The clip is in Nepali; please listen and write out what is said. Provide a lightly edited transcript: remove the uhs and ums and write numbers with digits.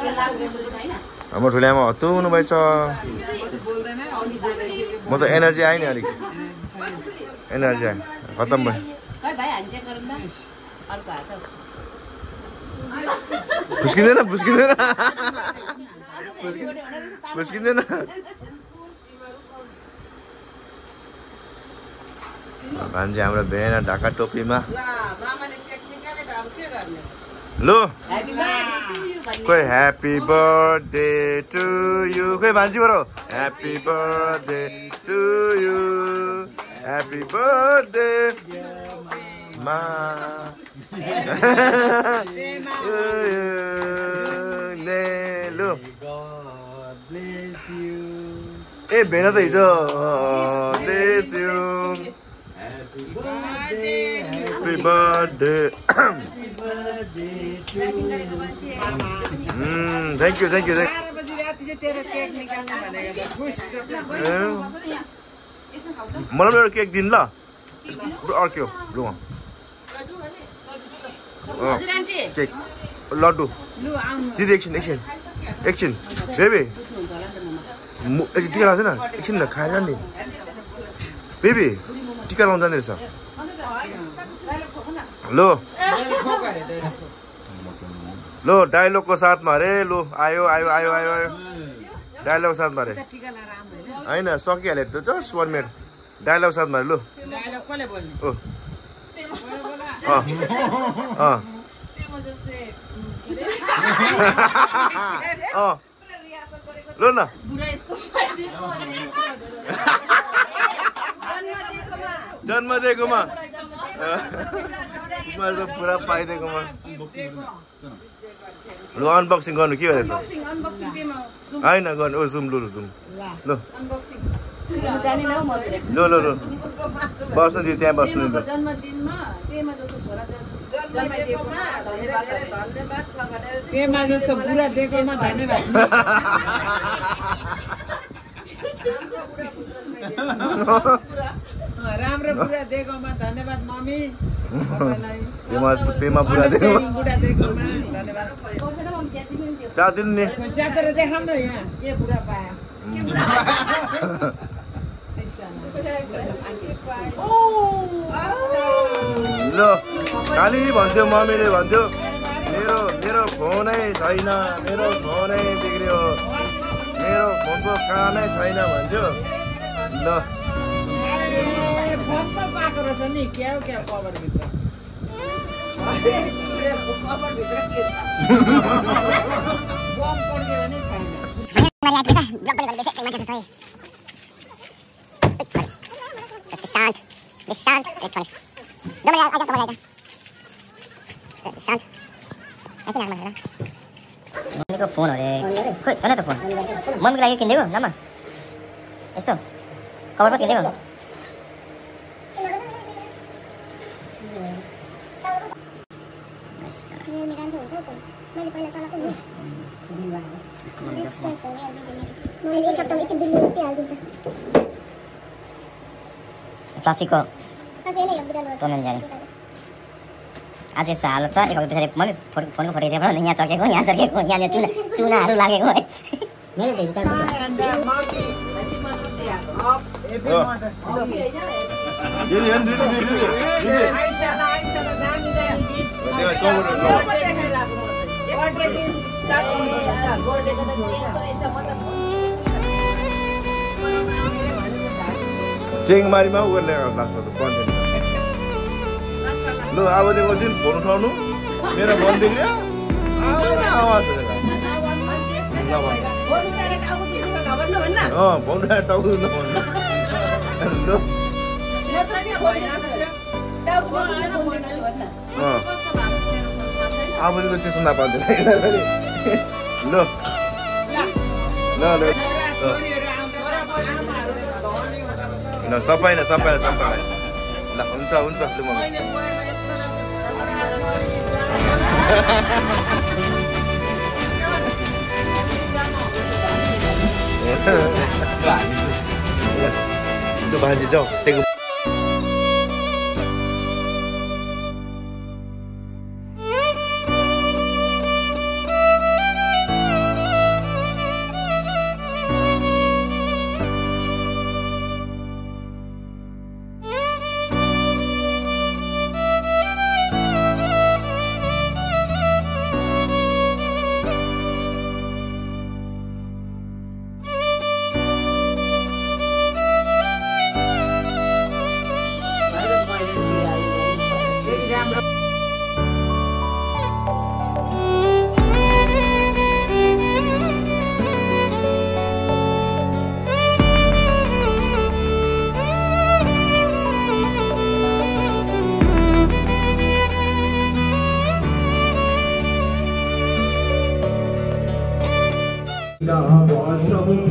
हाम्रो ठुलो आमा हत्तु हुनुभएछ म त एनर्जी आयो नि अलिक एनर्जी आयो खत्तम भयो फुस्किँदैन फुस्किँदैन फुस्किँदैन भान्जी हाम्रो बेना ढाका टोपीमा लो कोही ह्याप्पी बर्थडे टु यु खोइ भान्जी बरो happy birthday to you happy birthday मा लो ए भेना त हिजो bless you happy birthday thank you thank you मलाई एउटा केक दिनु ल अर्क्यो लु केक लड्डु दिदी एकछिन एकछिन एकछिन बेबी टिका लाउँछ न एकछिन न खाएर नि बेबी टिका लाउनु जाँदो रहेछ लो लो डायलगको साथमा अरे लो आयो आयो आयो आयो आयो डायलगको साथमा अरे होइन सकिहाल्यो त जस्ट 1 मिनट डायलग साथमा अरे लु लो न जन्म दिएकोमा पुरा पाइदिएकोमा लु अनबक्सिङ गर्नु के भएछ होइन गर्नु ओ जुम लु लु जुम लु लु लु लु बस्नु दियो त्यहाँ बस्नु पेमा जस्तो बुढा दिएकोमा धन्यवाद राम्रो बुढा दिएकोमा धन्यवाद मम्मी पेमा बुढा दिएकोमा धन्यवाद चा दिनु नि च्यातेर देखाउँ न यहाँ के बुढा पायो ल खालि भन्थ्यो मम्मीले भन्थ्यो मेरो मेरो फोनै छैन मेरो फोनै बिग्रियो मेरो फोनको कानै छैन भन्थ्यो ल फोनमा पाएको रहेछ नि क्या क्या कभर भित्र बम पड्क्यो भने छैन शान्त इलेक्ट्रोनिक्स दमै आइका तपाईलाई आइका शान्त आइकिन आमा हेर मम्मीको फोन हो रे खोइ छैन त फोन मम्मीको लागि किनिदिएको नामा यस्तो कभर पो किनिदिएको ट्राफिकको टोर्नामेन्ट जाने आज यस्तो हालत छ एक हप्ता पछाडि मैले फोनको फोटो खिचेको यहाँ चर्केको यहाँ चर्केको यहाँनिर चुनाहरू लागेको है मेरो धेरै चेङमारीमा उ गर्ने लास्टमा त कन्टेन्ट लु अबदेखि दिन फोन उठाउनु मेरो फोन बिग्रियो आवाज फोन उठाएर टाउको दुख्न भन्नु अबदेखि त्यसो नपाउँदैन ल ल ल ल सबैलाई ल हुन्छ हुन्छ लु मम्मी त्यो भान्जी जाऊ त्यही वर्षौं